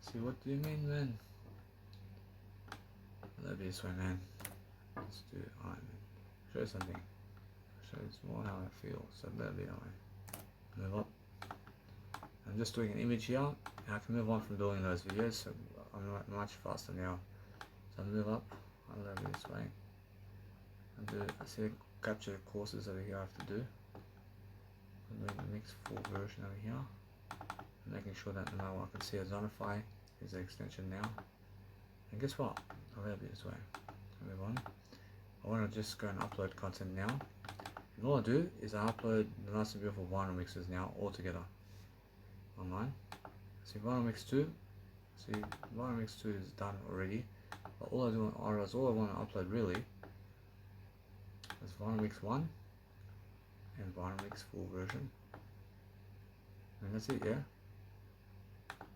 See, what do you mean, man? Love this way, man. Let's do it. Alright, man. Show you something. Show you more how I feel. So that'll be alright. Move up. I'm just doing an image here. I can move on from doing those videos, so I'm much faster now. So I move up. I love it this way. I see capture the courses over here I have to do. I'm doing the next full version over here. I'm making sure that no matter what I can see a Zonify is the extension now. And guess what? I love it this way. I move on. I want to just go and upload content now. And all I do is I upload the nice and beautiful vinyl mixes now all together online. See vinyl mix 2. See vinyl mix 2 is done already. But all I want to upload really is vinyl mix 1 and vinyl mix full version. And that's it, yeah.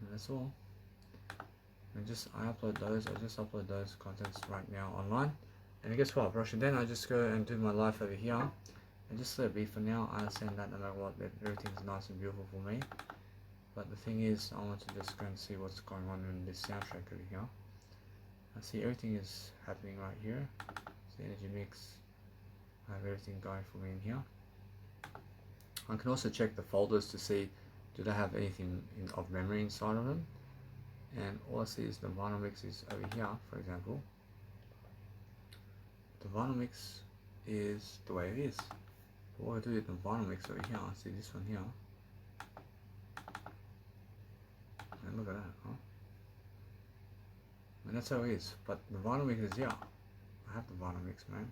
And that's all. And I just upload those contents right now online. And guess what, brush, and then I just go and do my life over here and just let it be for now. I understand that no matter what, that everything's nice and beautiful for me. But the thing is, I want to just go and see what's going on in this soundtrack over here. I see everything is happening right here. It's the energy mix. I have everything going for me in here. I can also check the folders to see do they have anything of memory inside of them. And all I see is the vinyl mix is over here, for example. The vinyl mix is the way it is. But what I do with the vinyl mix over here, I see this one here. And look at that, huh? And that's how it is. But the vinyl mix is here. I have the vinyl mix, man.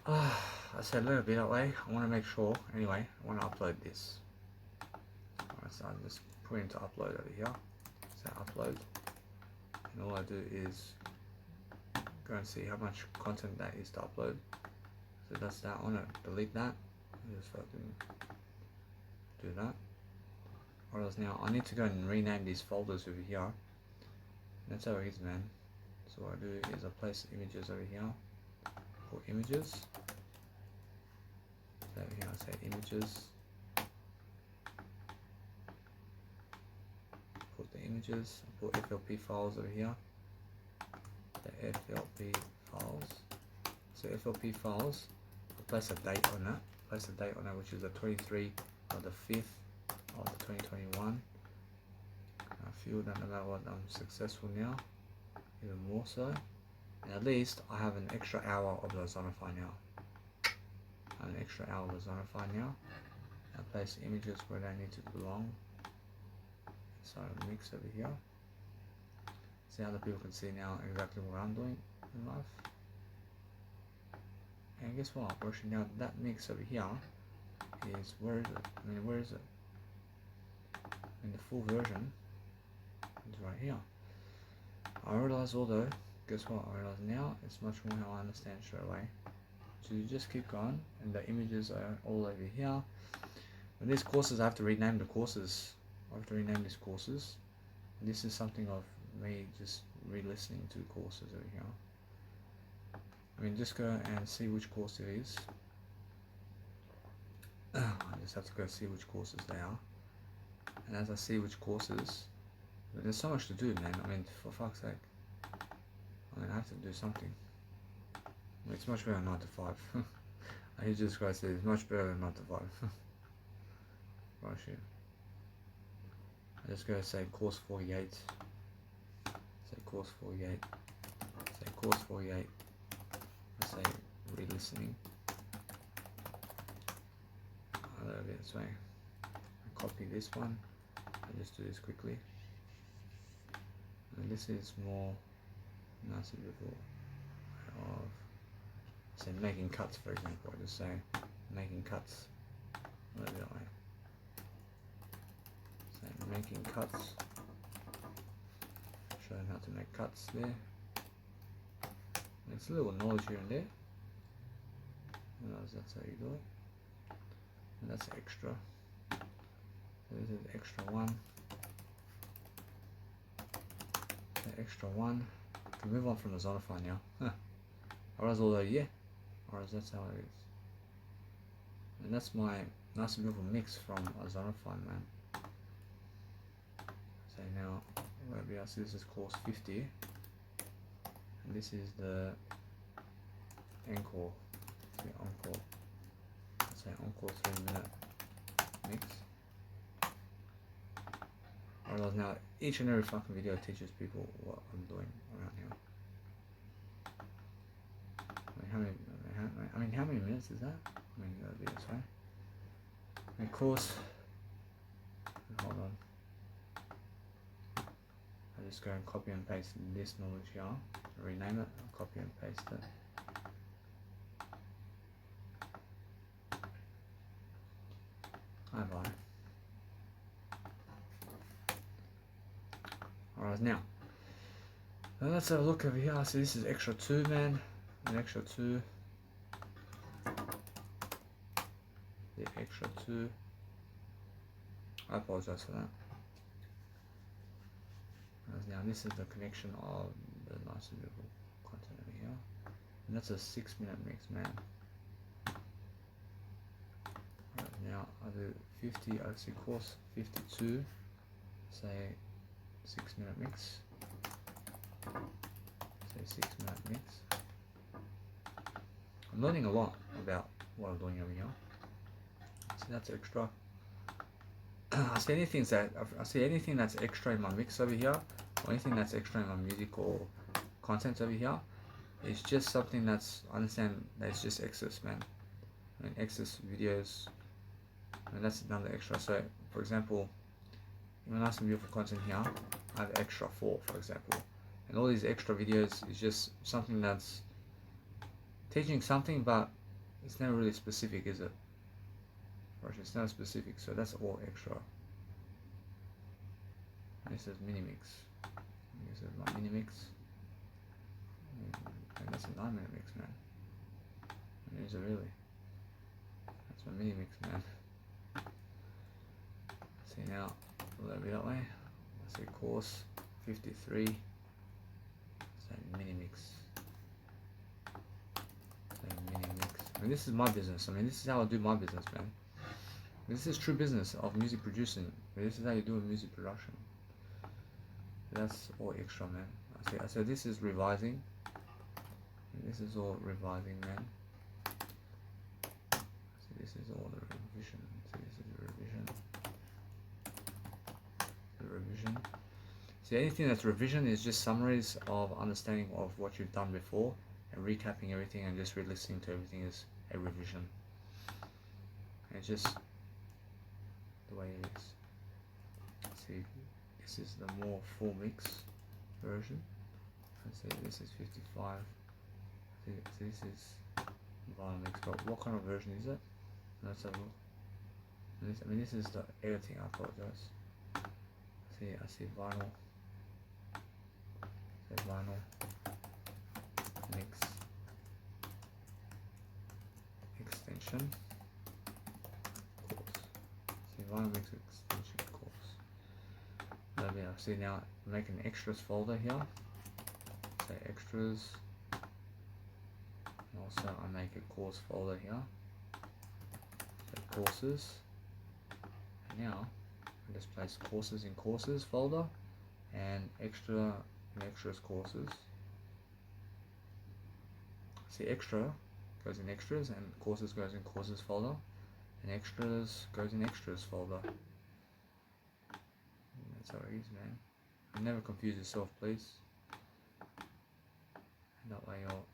I said let it be that way. I want to make sure. Anyway, I want to upload this. Alright, so I'm just putting it to upload over here. So upload. And all I do is go and see how much content that is to upload. So that's that. I want to delete that. Just fucking do that. Or else now I need to go and rename these folders over here. That's how it is, man. So what I do is I place images over here. For images. So over here I say images. Put the images. Put FLP files over here. The FLP files. So FLP files. Place a date on that. Place a date on that, which is the 23 of the 5th of the 2021. I feel that no matter what, I'm successful now, even more so. And at least I have an extra hour of Ozonify now. I have an extra hour of Ozonify now. I place images where they need to belong. So I mix over here. See, other people can see now exactly what I'm doing in life. And guess what? Actually, now that mix over here is, where is it? I mean, where is it? In the full version, it's right here. I realize, although, guess what? I realize now it's much more how I understand straight away. So you just keep going, and the images are all over here. But these courses, I have to rename the courses. I have to rename these courses. And this is something of me just re-listening to courses over here. I mean, just go and see which course it is. I just have to go see which courses they are. And as I see which courses, there's so much to do, man. I mean, for fuck's sake. I mean, I have to do something. I mean, it's much better than 9 to 5. I hear Jesus Christ say it's much better than 9 to 5. Right, shit. I just go say course 48. Say course 48. Say course 48. I say re-listening. A little bit this way. I copy this one. I just do this quickly. And this is more nice and beautiful of, say, making cuts, for example. I just say making cuts. A little bit that way. Say making cuts. Show them how to make cuts there. It's a little knowledge here and there. That's how you do it. And that's extra. So this is extra one. The extra one. I can move on from the Ozonify now. Huh. Or although yeah. Or that's how it is. And that's my nice and beautiful mix from Ozonify, man. So now maybe I see this is course 50. And this is the encore. The encore. Let's say encore 3-minute mix. Alright, now each and every fucking video teaches people what I'm doing around here. I mean, how many minutes is that? I mean, you gotta be this way. And of course, hold on. I just go and copy and paste this knowledge here. Rename it. I'll copy and paste it. Bye. Alright, now let's have a look over here. So this is extra 2, man. An extra 2. The extra 2. I apologize for that. now this is the connection of the nice and beautiful content over here, and that's a 6-minute mix, man. Right, now I do 50, I see course 52, say 6-minute mix, say 6-minute mix. I'm learning a lot about what I'm doing over here. So that's extra. I see anything that's extra in my mix over here, or anything that's extra in my music or content over here, it's just something that's, I understand that it's just excess, man. I mean, excess videos, and that's another extra. So, for example, in my nice and beautiful content here, I have extra 4, for example, and all these extra videos is just something that's teaching something, but it's never really specific, is it? Right, it's not specific, so that's all extra. And this is mini mix. This is my mini mix. And that's a 9-minute mix, man. And is it really? That's my mini mix, man. See now, will that be that way? Let's say course 53. Say mini mix. Say mini mix. I mean, this is my business. I mean, this is how I do my business, man. This is true business of music producing. This is how you do a music production. That's all extra, man. I said this is revising. This is all revising, man. So this is all the revision. So this is the revision. The revision. See, anything that's revision is just summaries of understanding of what you've done before and recapping everything and just re-listening to everything is a revision. And it's just the way it is. See, this is the more full mix version. And see, this is 55. See, this is vinyl mix, but what kind of version is it? Let's have a look. I mean, this is the editing, I apologize. I see vinyl. Say vinyl mix extension course. See, vinyl mix extension course. See, now make an extras folder here. Say extras. And also I make a course folder here. Say courses. And now I just place courses in courses folder and extra in extras courses. See, extra goes in extras and courses goes in courses folder, and extras goes in extras folder. And that's how it is, man. And never confuse yourself, please. And that way you're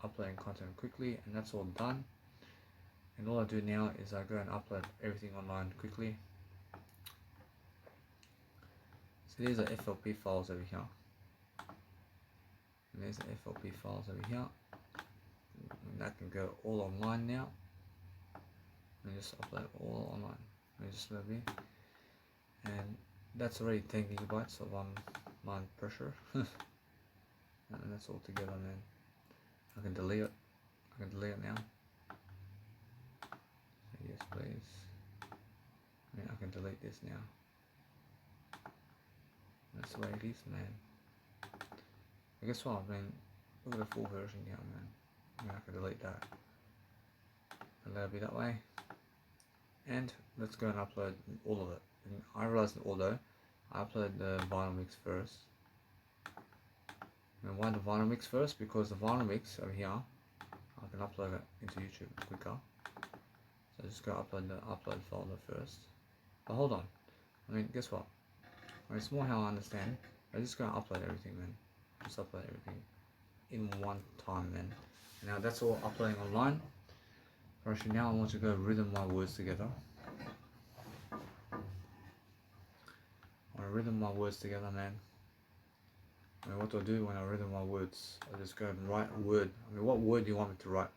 uploading content quickly, and that's all done. And all I do now is I go and upload everything online quickly. So these are FLP files over here. And there's the FLP files over here. And that can go all online now. And just upload all online. And just let me. And that's already 10 gigabytes of online pressure. And that's all together, man. I can delete it. I can delete it now. Yes, please. I mean, I can delete this now. That's the way it is, man. I guess what? I mean, look at the full version here, man. I mean, I can delete that. And that'll be that way. And let's go and upload all of it. And I realized that although I upload the vinyl mix first. And why the vinyl mix first? Because the vinyl mix over here, I can upload it into YouTube quicker. So just go upload the upload folder first. But hold on. I mean, guess what? I mean, it's more how I understand. I just go and upload everything, man. Just upload everything in one time, man. And now that's all uploading online. Actually, now I want to go rhythm my words together. I want to rhythm my words together, man. I mean, what do I do when I rhythm my words? I just go and write a word. I mean, what word do you want me to write?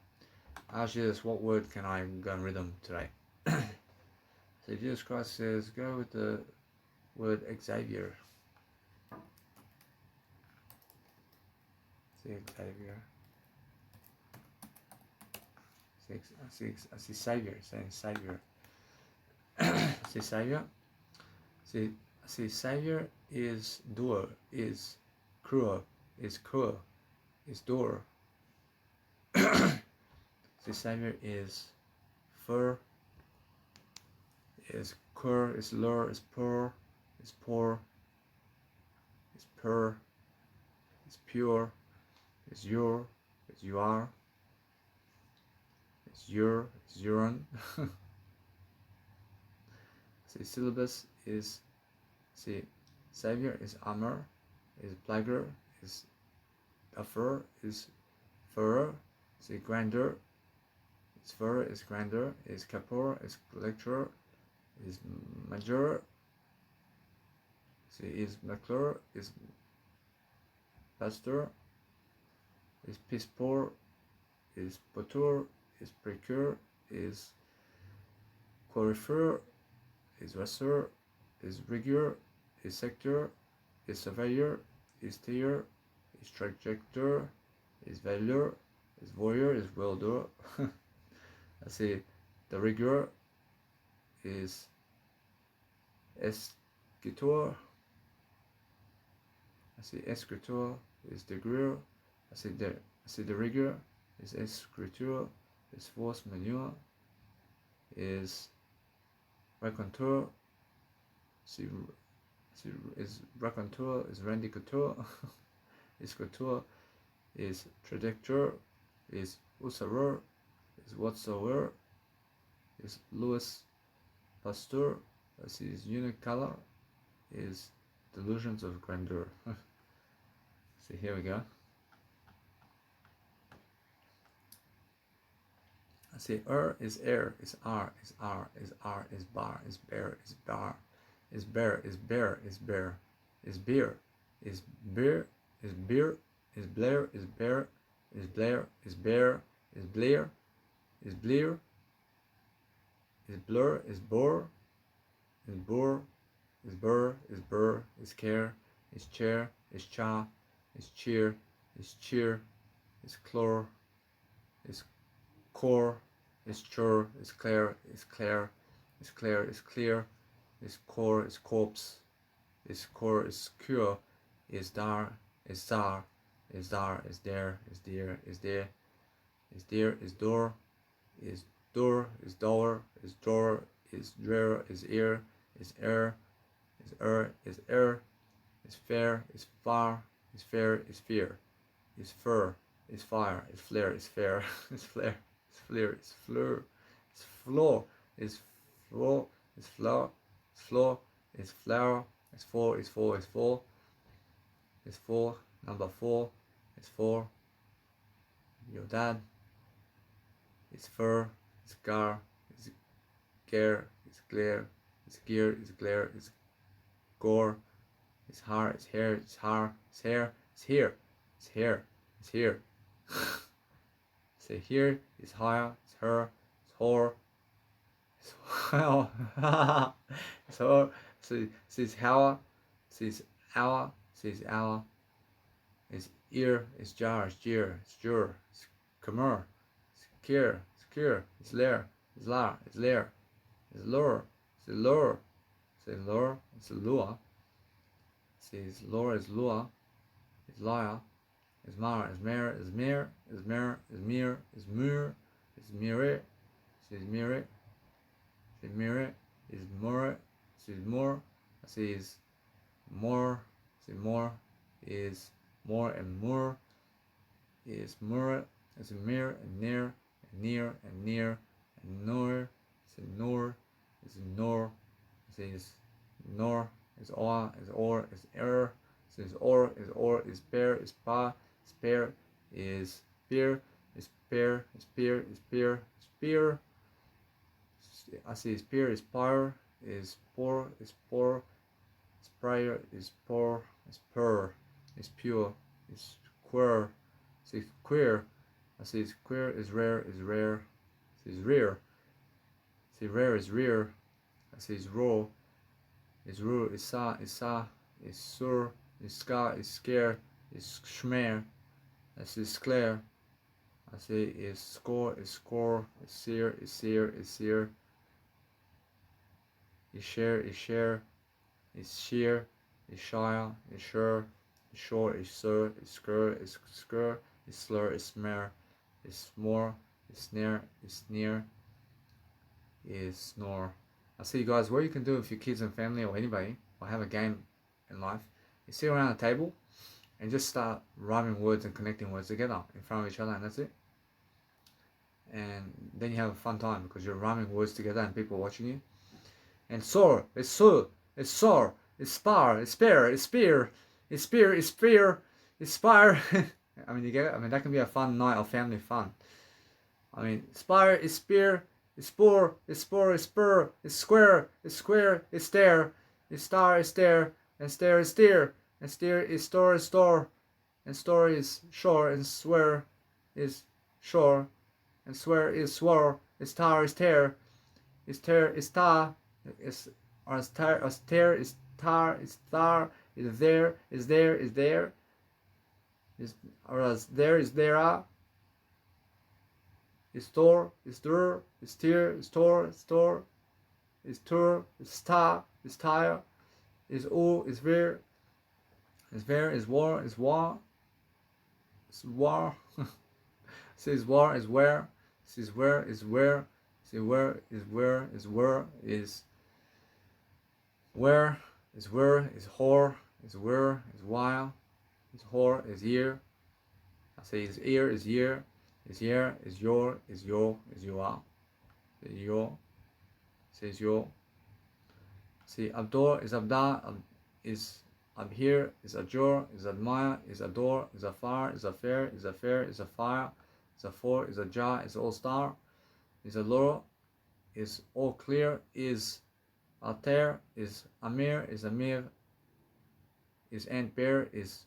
I ask you this, what word can I go and rhythm today? So Jesus Christ says, go with the word Xavier. See Xavier. I see Savior, saying Savior. See Savior. See, I see savior is doer, is cruel, is cruel, is doer. The savior is fur, is cur, is lure, is poor, is poor, is pur, is pure, is your, is you are, is your, is urine. See, syllabus is, see, savior is armor, is plager, is duffer, is furrer, see, grandeur, is fur, is grandeur, is capor, is lecturer, is major, see, is maclure, is pastor, is pispor, is potur, is precure, is corypher, is rasseur, is rigueur, is sector, is surveyor, is tailleur, is trajector, is valeur, is warrior, is welder. I see the rigueur is escritor. I see escritor is the grill. I see the rigueur is escriture, is force manual, is raconteur. See is raconteur, is Randy Couture, is couture, is trajector, is usurer, is whatsoever, is Louis Pasteur. I see is unicolor, is delusions of grandeur. See, here we go. I see is air, is R, is R, is R, is bar, is bear, is bar, is bear, is bear, is bear, is beer, is beer, is beer, is Blair, is bear, is Blair, is bear, is Blair, is Blear, is blur, is bore, is boar, is burr, is burr, is care, is chair, is cha, is cheer, is cheer, is chlor, is core, is chur, is clair, is clair, is clair, is clear, is core, is corpse, is core, is cure, is dar, is zar, is dar, is there, is dear, is there, is dear, is door, is door, is door, is drawer, is drear, is ear, is air, is air, is fair, is far, is fair, is fear, is fur, is fire, is flare, is fair, is flare, is flare, is fleur, is floor, is floor, is flower, is floor, is flower, is four, is four, is four, is four, number four, is four, your dad, is fur, is gar, is care, is glare, is gear, is glare, is gore, is har, is hair, is har, is hair, is here, is here, is here. Say here, is higher, is her, is whore, is well, is her, says how, says hour, says hour, is ear, is jar, is jeer, is jur, is comer, is cure, is lair, is lar, is lair, is lure, is lure, is lure, is lure, says lure, is lure, is liar, is mar, is mare, is mere, is mirror, is mirror, is mirror, is mirror, says mirror, says mirror, is more, says more, says more, says more, is more and more, is more, is mirror and near, and near and near, and nor, says nor, is nor, says nor, is or, is error, says or, is bear, is pa, spare, is spear, is pear, is peer, is peer, is peer. I see spear, is pyre, is poor, is poor, is prior, is poor, is pur, is pure, is queer, is queer. I see queer, is rare, is rare, is rear. See rare, is rear. I see raw, is ru, is sa, is sur, is ska, is scare, is schmer. I see sclare. I see is score, is sear, is sear, is sear, is share, is sheer, is shire, is sure, is short, is sir, is skr, is slur, is smear, is smore, is snare, is sneer, is snore. I'll see you guys what you can do with your kids and family or anybody, or have a game in life. You sit around a table and just start rhyming words and connecting words together in front of each other, and that's it. And then you have a fun time because you're rhyming words together and people watching you. And soar, it's so, it's soar, it's spar, it's spare, it's spear, it's spear, it's spear, it's spire. I mean, you get it? I mean, that can be a fun night of family fun. I mean, spire is spear, is spore, is spore, is spur, is square, is stare, is star, is stare, and stare is steer, and steer is store, is store, and store is shore, and swear is shore, and swear is swore, is tar is tear is tar, is or is tar is tear is tar is star is there is there is there is or as there is there are is store is dur is tear is store is tour is star is tire is all is where is war is war is war says war is where says where is where say where is where is where is where is whore is where is while is whore is year. I say is ear is year is year is your is your is you are is your says your. See abdor is abda is ab here is adjure is admire is adore is afar is affair is affair is a fire is a four is a jar is all star is a lure is all clear is alter is amir is amir is ant bear is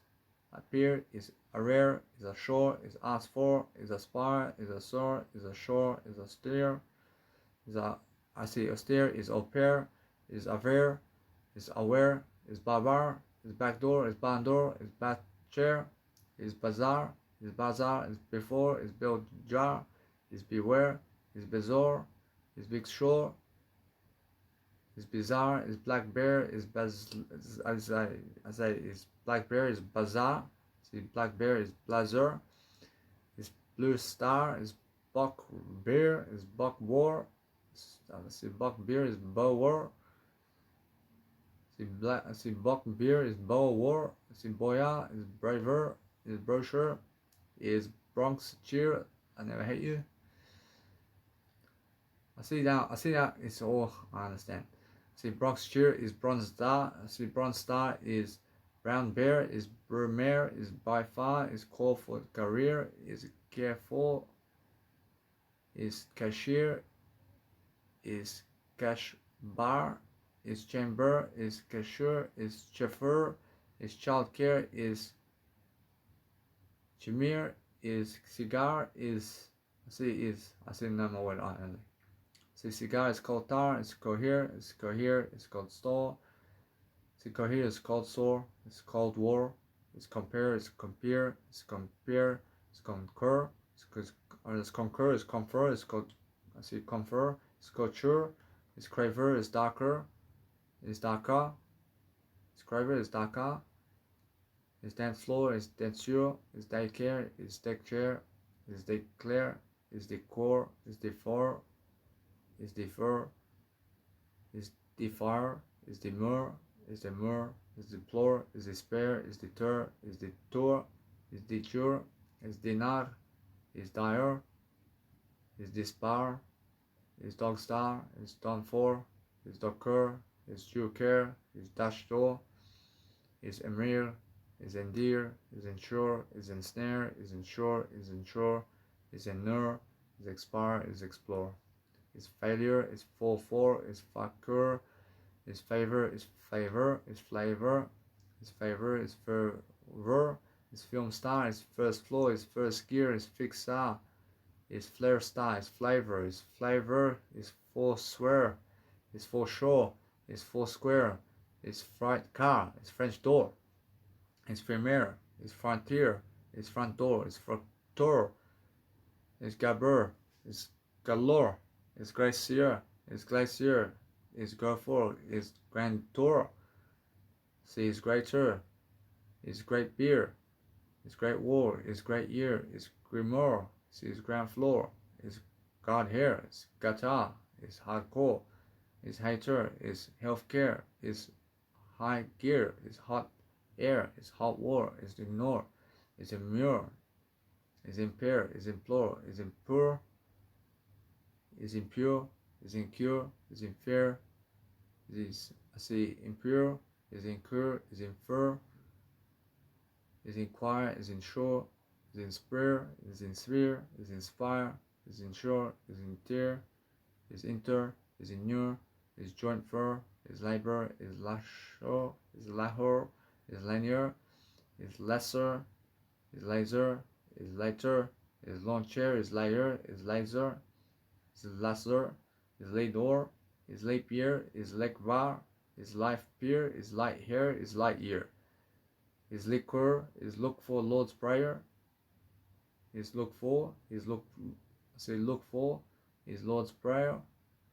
appear is a rare is a shore is ask for is aspire is a soar is a shore is a steer is a I see austere is au pair is aware is aware is babar is backdoor is bandor is bat chair is bazaar is before is build jar is beware is bizarre is big shore is bizarre is black bear is as I is black bear is bazaar see black bear is blazer is blue star is buck bear is buck war see buck beer is bow war see buck beer is bow war see boya is braver is brochure is Bronx cheer I never hate you. I see that it's all I understand. See Bronx cheer is bronze star. See bronze star is brown bear is Brumaire is by far is call for career is careful is cashier is cash bar is chamber is cashier is chauffeur is childcare is chimere is cigar is I see no more word only. See cigar is called tar is cohere is called stall. See cohere is called sore it's called war it's compare it's compare it's compare it's concur it's concur is confer it's called I see confer it's couture it's craver is darker is darker it's craver is darker is dance floor is dansure is daycare is deck chair is declare is decor is defer is defer is defire is demur is demur is deplore is despair is deter is detour is detour is dinar is dire is despair is dog star is done for is docker is due care is dash door is emir is endear is ensure is ensnare is ensure is ensure is ennure is expire is explore is failure is fall for is facur is favor is flavor is flavor is favor is fervor is film star is first floor is first gear is fixa is flare star is flavor is forswear is foreshore is foursquare is fright car is French door is premier is frontier is front door is frontor is gabber is galore is glacier is glacier is Garfor is Grand Tour See, is greater, is great beer, is great war, is great year, is grimoire, see, is ground floor, is God here, is guitar, is hardcore, is hater, is healthcare, is high gear, is hot air, is hot war, is ignore, is immure, is impair, is implore, is impure, is impure, is incure, is infer, is I see impure, is incur, is infer, is inquire, is insure, is inspire, is inspire, is inspire, is insure, is inter, is inter, is inure, is joint fur, is labor, is lasher, is lahor, is linear, is lesser, is laser, is later, is launcher, is layer, is laser, is laser, is laydor, is leap year, is lekvar, is life peer, is light hair, is light year, is liquor, is look for Lord's prayer, is look for, is look, say look for, is Lord's prayer,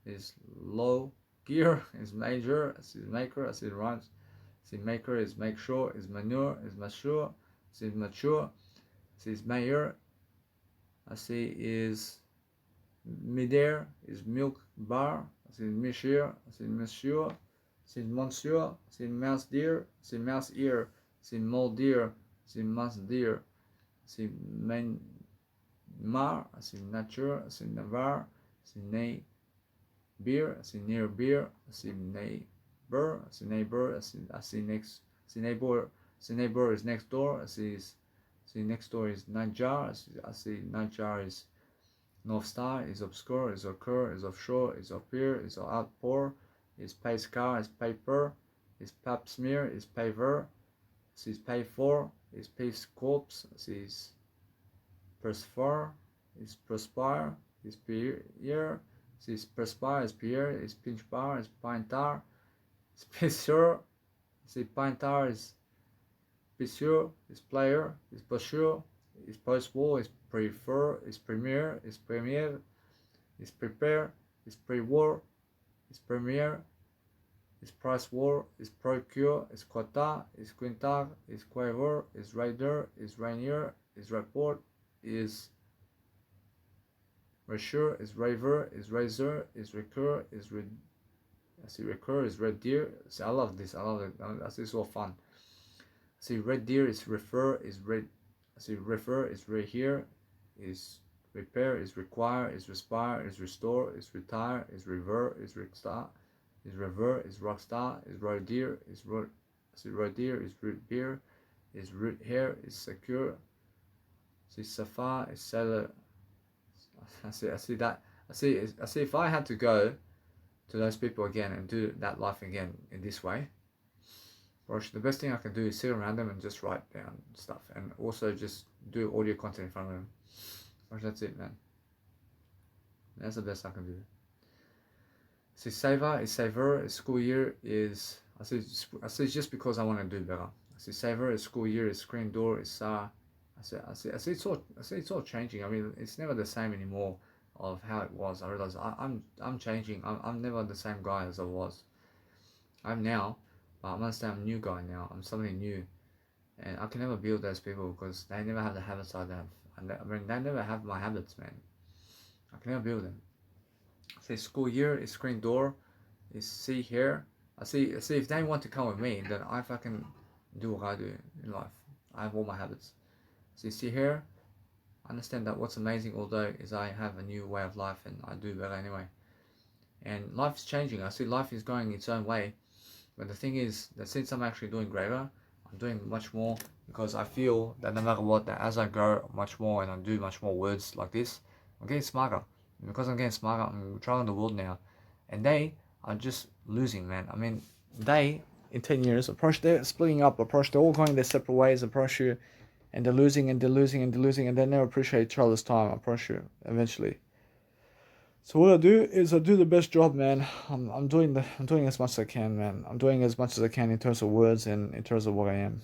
is low gear, is major, is maker, is rhymes, is maker, is make sure, is manure, is mature, is mature, is mayor, I see is midair, is milk bar, is monsieur, is monsieur, is monsieur, is mouse deer, is mouse ear, is mole deer, is mouse deer, is main mar, is nature, is navar, is nay beer, is near beer, is neighbor, is neighbor, I see next, is neighbor, is next door, I see next door is Najar, I see Najar is North Star, is obscure, is occur, is offshore, is appear, is outpour, is pay scar, is paper, is pap smear, is paver, is pay for, is peace corpse, is perspire, is perspire, is peer, is perspire, is peer, is pinch bar, is pine tar, is pissure, is pine tar, is pissure, is player, is posture, is post-war, is prefer, is premier, is premier, is prepare, is pre-war, is premier, is price war, is procure, is quota, is quintag, is quaver, is rider, is rainier, is report, is reassure, is raver, is razor, is recur, is red. I see recur, is red deer. See, I love this. I love it. This is all fun. See, red deer is refer, is red. I see refer is right here, is repair, is require, is respire, is restore, is retire, is revert, is restart, is revert, is rockstar, is road deer, is road. I see road deer, is root beer, is root hair, is secure. See safar, is sailor. I see that. I see if I had to go to those people again and do that life again in this way, Rosh, the best thing I can do is sit around them and just write down stuff, and also just do audio content in front of them. Rosh, that's it, man. That's the best I can do. See, savor is savor. Is school year is. I see just because I want to do better. I see savor is school year. Is screen door. Is I see it's all changing. I mean, it's never the same anymore of how it was. I realize I'm changing. I'm never the same guy as I was. I'm now. I understand I'm a new guy now. I'm something new, and I can never build those people because they never have the habits I have. I mean, they never have my habits, man. I can never build them. Say school year is screen door, is see here. I see if they want to come with me, then I fucking do what I do in life. I have all my habits. See here. I understand that what's amazing, although, is I have a new way of life and I do better anyway. And life is changing. I see life is going its own way. But the thing is that since I'm actually doing greater, I'm doing much more because I feel that no matter what, that as I grow much more and I do much more words like this, I'm getting smarter. And because I'm getting smarter, I'm traveling the world now. And they are just losing, man. I mean, they, in 10 years, they're splitting up, they're all going their separate ways, and they're losing and they're losing and they're losing and they never appreciate each other's time, I promise you, eventually. So what I do is I do the best job, man. I'm doing as much as I can, man. I'm doing as much as I can in terms of words and in terms of what I am.